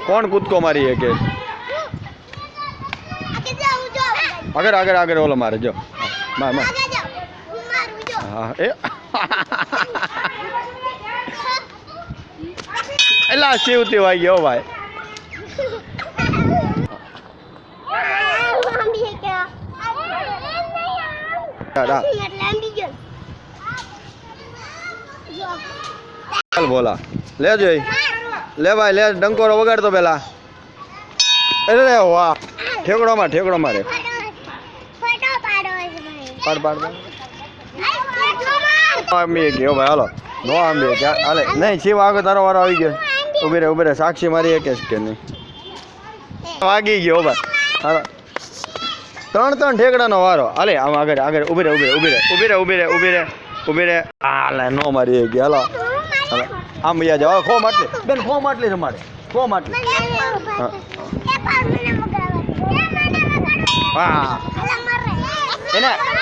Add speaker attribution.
Speaker 1: કોણ કૂદકો મારી કે આગળ આગળ આગળ ઓલો મારે જો માર માર હા એ એલા શિવતી વાઈ ગયો ભાઈ ચાલ બોલા લે જોઈ લે ભાઈ લે ડંકોરો વગાડતો પેલા અરે વાહ ઠેકડો મારે પાડ પાડ આંબી ગયો ભાઈ હાલો નો આંબી હાલે નહીં શિવ આગળ તારો વારો આવી ગયો ઉભી રે સાક્ષી મારી એક કે નહીં વાગી ગયો ભાઈ હાલો 3 ઠેકડાનો વારો હાલે આમ આગળ આગળ ઊભી રે હાલે નો મારી ગઈ હાલો હાલો આમ યા જાવ ખો માટલી બેન ખો માટલી રમાડે ખો માટલી હા એને